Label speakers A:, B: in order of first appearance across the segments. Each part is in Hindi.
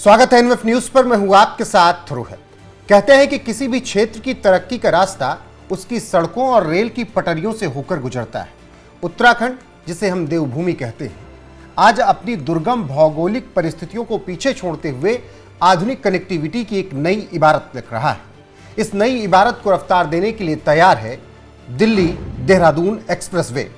A: स्वागत है एनएफ न्यूज पर। मैं हूं आपके साथ रोहित। कहते हैं कि किसी भी क्षेत्र की तरक्की का रास्ता उसकी सड़कों और रेल की पटरियों से होकर गुजरता है। उत्तराखंड, जिसे हम देवभूमि कहते हैं, आज अपनी दुर्गम भौगोलिक परिस्थितियों को पीछे छोड़ते हुए आधुनिक कनेक्टिविटी की एक नई इबारत लिख रहा है। इस नई इबारत को रफ्तार देने के लिए तैयार है दिल्ली देहरादून एक्सप्रेसवे।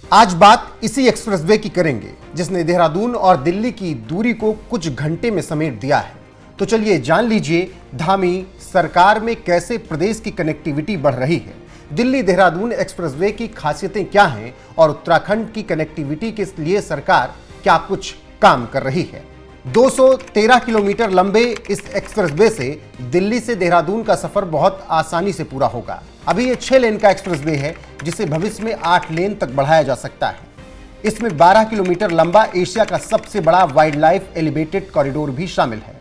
A: आज बात इसी एक्सप्रेसवे की करेंगे जिसने देहरादून और दिल्ली की दूरी को कुछ घंटे में समेट दिया है। तो चलिए जान लीजिए धामी सरकार में कैसे प्रदेश की कनेक्टिविटी बढ़ रही है, दिल्ली देहरादून एक्सप्रेसवे की खासियतें क्या हैं और उत्तराखंड की कनेक्टिविटी के लिए सरकार क्या कुछ काम कर रही है। 213 किलोमीटर लंबे इस एक्सप्रेसवे से दिल्ली से देहरादून का सफर बहुत आसानी से पूरा होगा। अभी ये 6 लेन का एक्सप्रेसवे है जिसे भविष्य में 8 लेन तक बढ़ाया जा सकता है। इसमें 12 किलोमीटर लंबा एशिया का सबसे बड़ा वाइल्ड लाइफ एलिवेटेड कॉरिडोर भी शामिल है।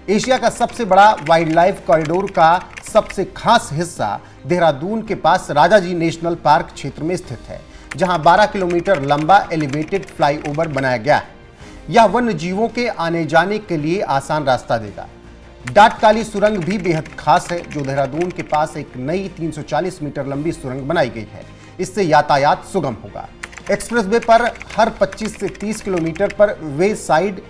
A: एशिया का सबसे बड़ा वाइल्ड लाइफ कॉरिडोर का सबसे खास हिस्सा देहरादून के पास राजाजी नेशनल पार्क क्षेत्र में स्थित है, जहां 12 किलोमीटर लंबा एलिवेटेड फ्लाईओवर बनाया गया है। यह वन्य जीवों के आने जाने के लिए आसान रास्ता देगा। डाटकाली सुरंग भी बेहद खास है, जो देहरादून के पास एक नई 340 मीटर लंबी सुरंग बनाई गई है। इससे यातायात सुगम होगा। एक्सप्रेसवे पर हर 25 से 30 किलोमीटर पर वे साइड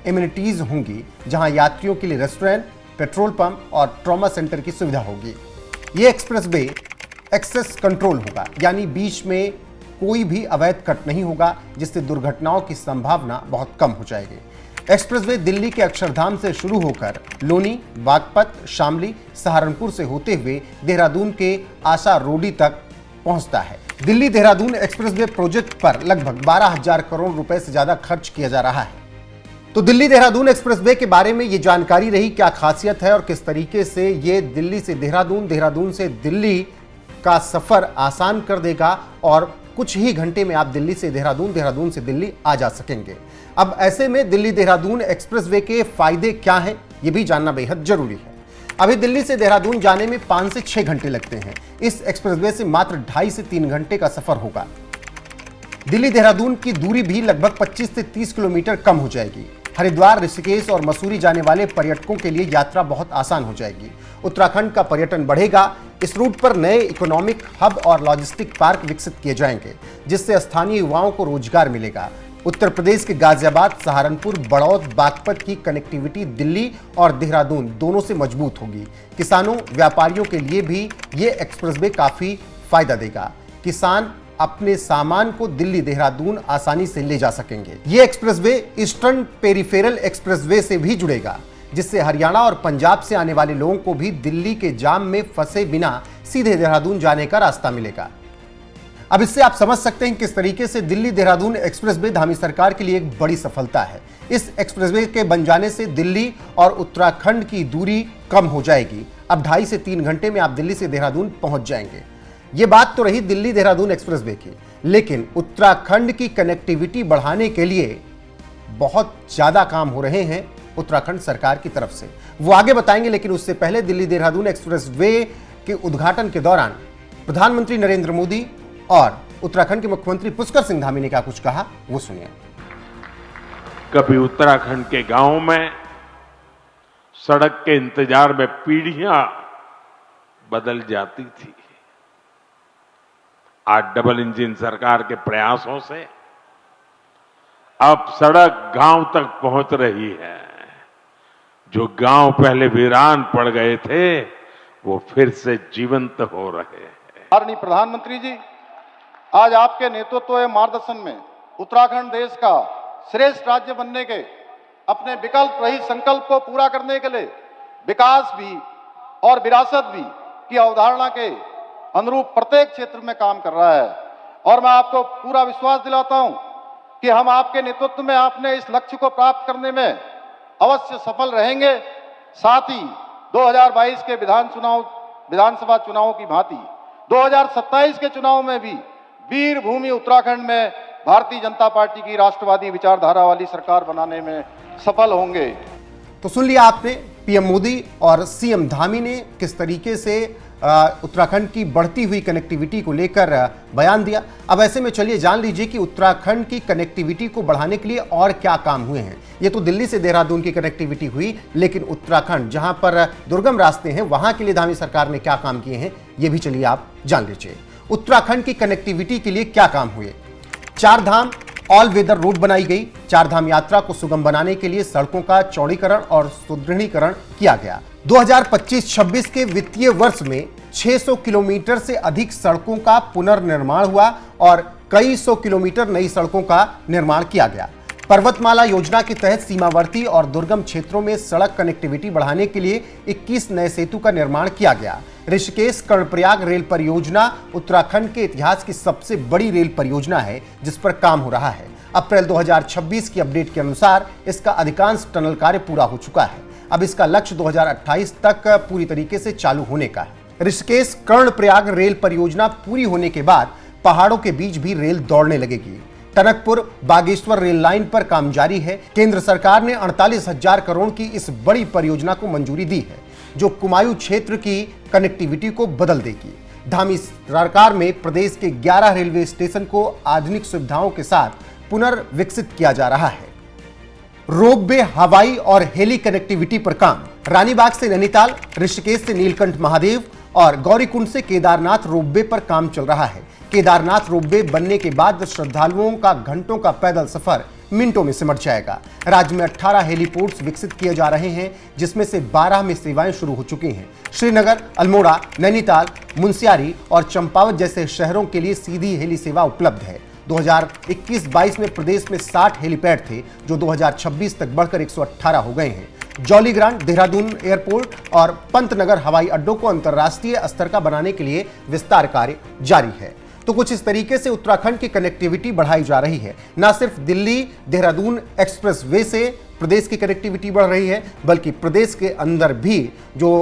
A: एमिनिटीज होंगी, जहां यात्रियों के लिए रेस्टोरेंट, पेट्रोल पंप और ट्रॉमा सेंटर की सुविधा होगी। ये एक्सप्रेसवे एक्सेस कंट्रोल होगा, यानी बीच में कोई भी अवैध कट नहीं होगा, जिससे दुर्घटनाओं की संभावना बहुत कम हो जाएगी। एक्सप्रेसवे दिल्ली के अक्षरधाम से शुरू होकर लोनी, बागपत, शामली, सहारनपुर से होते हुए देहरादून के आशा रोडी तक पहुंचता है। दिल्ली देहरादून एक्सप्रेसवे प्रोजेक्ट पर लगभग 12,000 करोड़ रुपए से ज्यादा खर्च किया जा रहा है। तो दिल्ली देहरादून एक्सप्रेसवे के बारे में ये जानकारी रही, क्या खासियत है और किस तरीके से ये दिल्ली से देहरादून, देहरादून से दिल्ली का सफर आसान कर देगा और कुछ ही घंटे में आप दिल्ली से देहरादून, देहरादून से दिल्ली आ जा सकेंगे। अब ऐसे में दिल्ली देहरादून एक्सप्रेसवे के फायदे क्या हैं, ये भी जानना बेहद जरूरी है। अभी दिल्ली से देहरादून जाने में 5 से 6 घंटे लगते हैं। इस एक्सप्रेसवे से मात्र 2.5 से 3 घंटे का सफर होगा। दिल्ली देहरादून की दूरी भी लगभग 25 से 30 किलोमीटर कम हो जाएगी। हरिद्वार, ऋषिकेश और मसूरी जाने वाले पर्यटकों के लिए यात्रा बहुत आसान हो जाएगी। उत्तराखंड का पर्यटन बढ़ेगा। इस रूट पर नए इकोनॉमिक हब और लॉजिस्टिक पार्क विकसित किए जाएंगे, जिससे स्थानीय युवाओं को रोजगार मिलेगा। उत्तर प्रदेश के गाजियाबाद, सहारनपुर, बड़ौद, बागपत की कनेक्टिविटी दिल्ली और देहरादून दोनों से मजबूत होगी। किसानों, व्यापारियों के लिए भी ये एक्सप्रेसवे काफी फायदा देगा। किसान अपने सामान को दिल्ली देहरादून आसानी से ले जा सकेंगे। ये एक्सप्रेसवे ईस्टर्न पेरिफेरल एक्सप्रेसवे से भी जुड़ेगा, जिससे हरियाणा और पंजाब से आने वाले लोगों को भी दिल्ली के जाम में फंसे बिना सीधे देहरादून जाने का रास्ता मिलेगा। अब इससे आप समझ सकते हैं किस तरीके से दिल्ली देहरादून एक्सप्रेसवे धामी सरकार के लिए एक बड़ी सफलता है। इस एक्सप्रेसवे के बन जाने से दिल्ली और उत्तराखंड की दूरी कम हो जाएगी। अब 2.5 से 3 घंटे में आप दिल्ली से देहरादून पहुंच जाएंगे। ये बात तो रही दिल्ली देहरादून एक्सप्रेसवे की, लेकिन उत्तराखंड की कनेक्टिविटी बढ़ाने के लिए बहुत ज्यादा काम हो रहे हैं उत्तराखंड सरकार की तरफ से। वो आगे बताएंगे, लेकिन उससे पहले दिल्ली देहरादून एक्सप्रेसवे के उद्घाटन के दौरान प्रधानमंत्री नरेंद्र मोदी और उत्तराखंड के मुख्यमंत्री पुष्कर सिंह धामी ने क्या कुछ कहा, वो सुनिए।
B: कभी उत्तराखंड के गांवों में सड़क के इंतजार में पीढ़ियां बदल जाती थी। आज डबल इंजन सरकार के प्रयासों से अब सड़क गांव तक पहुंच रही है। जो गांव पहले वीरान पड़ गए थे, वो फिर से जीवंत हो रहे हैं।
C: आदरणीय प्रधानमंत्री जी, आज आपके नेतृत्व एवं मार्गदर्शन में उत्तराखंड देश का श्रेष्ठ राज्य बनने के अपने विकल्प रहित संकल्प को पूरा करने के लिए विकास भी और विरासत भी की अवधारणा के अनुरूप प्रत्येक क्षेत्र में काम कर रहा है। और मैं आपको पूरा विश्वास दिलाता हूं कि हम आपके नेतृत्व में आपने इस लक्ष्य को प्राप्त करने में अवश्य सफल रहेंगे। साथ ही 2022 के विधानसभा चुनावों की भांति 2027 के चुनाव में भी वीर भूमि उत्तराखंड में भारतीय जनता पार्टी की राष्ट्रवादी विचारधारा वाली सरकार बनाने में सफल होंगे।
A: तो सुन लिया आपने पीएम मोदी और सीएम धामी ने किस तरीके से उत्तराखंड की बढ़ती हुई कनेक्टिविटी को लेकर बयान दिया। अब ऐसे में चलिए जान लीजिए कि उत्तराखंड की कनेक्टिविटी को बढ़ाने के लिए और क्या काम हुए हैं। ये तो दिल्ली से देहरादून की कनेक्टिविटी हुई, लेकिन उत्तराखंड जहां पर दुर्गम रास्ते हैं वहां के लिए धामी सरकार ने क्या काम किए हैं ये भी चलिए आप जान लीजिए। उत्तराखंड की कनेक्टिविटी के लिए क्या काम हुए। 4 धाम ऑल वेदर रोड बनाई गई। 4 धाम यात्रा को सुगम बनाने के लिए सड़कों का चौड़ीकरण और सुदृढ़ीकरण किया गया। 2025-26 के वित्तीय वर्ष में 600 किलोमीटर से अधिक सड़कों का पुनर्निर्माण हुआ और कई सौ किलोमीटर नई सड़कों का निर्माण किया गया। पर्वतमाला योजना के तहत सीमावर्ती और दुर्गम क्षेत्रों में सड़क कनेक्टिविटी बढ़ाने के लिए 21 नए सेतु का निर्माण किया गया। ऋषिकेश कर्णप्रयाग रेल परियोजना उत्तराखंड के इतिहास की सबसे बड़ी रेल परियोजना है जिस पर काम हो रहा है। अप्रैल 2026 की अपडेट के अनुसार इसका अधिकांश टनल कार्य पूरा हो चुका है। अब इसका लक्ष्य 2028 तक पूरी तरीके से चालू होने का है। ऋषिकेश कर्णप्रयाग रेल परियोजना पूरी होने के बाद पहाड़ों के बीच भी रेल दौड़ने लगेगी। टनकपुर बागेश्वर रेल लाइन पर काम जारी है। केंद्र सरकार ने 48,000 करोड़ की इस बड़ी परियोजना को मंजूरी दी है जो कुमायूं क्षेत्र की कनेक्टिविटी को बदल देगी। धामी सरकार में प्रदेश के 11 रेलवे स्टेशन को आधुनिक सुविधाओं के साथ पुनर्विकसित किया जा रहा है। रोपवे, हवाई और हेली कनेक्टिविटी पर काम। रानीबाग से नैनीताल, ऋषिकेश से नीलकंठ महादेव और गौरीकुंड से केदारनाथ रोपवे पर काम चल रहा है। केदारनाथ रोपवे बनने के बाद श्रद्धालुओं का घंटों का पैदल सफर मिनटों में सिमट जाएगा। राज्य में 18 हेलीपोर्ट्स विकसित किए जा रहे हैं जिसमें से 12 में सेवाएं शुरू हो चुकी हैं। श्रीनगर, अल्मोड़ा, नैनीताल, मुनस्यारी और चंपावत जैसे शहरों के लिए सीधी हेली सेवा उपलब्ध है। 2021-22 में प्रदेश में 60 हेलीपैड थे जो 2026 तक बढ़कर 118 हो गए हैं। जौलीग्रांट, देहरादून एयरपोर्ट और पंतनगर हवाई अड्डों को अंतर्राष्ट्रीय स्तर का बनाने के लिए विस्तार कार्य जारी है। तो कुछ इस तरीके से उत्तराखंड की कनेक्टिविटी बढ़ाई जा रही है। न सिर्फ दिल्ली देहरादून एक्सप्रेसवे से प्रदेश की कनेक्टिविटी बढ़ रही है बल्कि प्रदेश के अंदर भी जो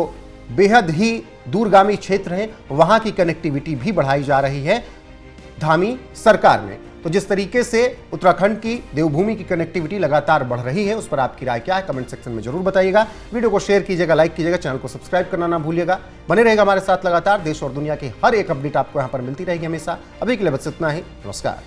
A: बेहद ही दूरगामी क्षेत्र हैं वहां की कनेक्टिविटी भी बढ़ाई जा रही है धामी सरकार ने। तो जिस तरीके से उत्तराखंड की देवभूमि की कनेक्टिविटी लगातार बढ़ रही है उस पर आपकी राय क्या है कमेंट सेक्शन में जरूर बताइएगा। वीडियो को शेयर कीजिएगा, लाइक कीजिएगा, चैनल को सब्सक्राइब करना ना भूलिएगा। बने रहेगा हमारे साथ लगातार। देश और दुनिया की हर एक अपडेट आपको यहां पर मिलती रहेगी हमेशा। अभी के लिए बस इतना ही। नमस्कार।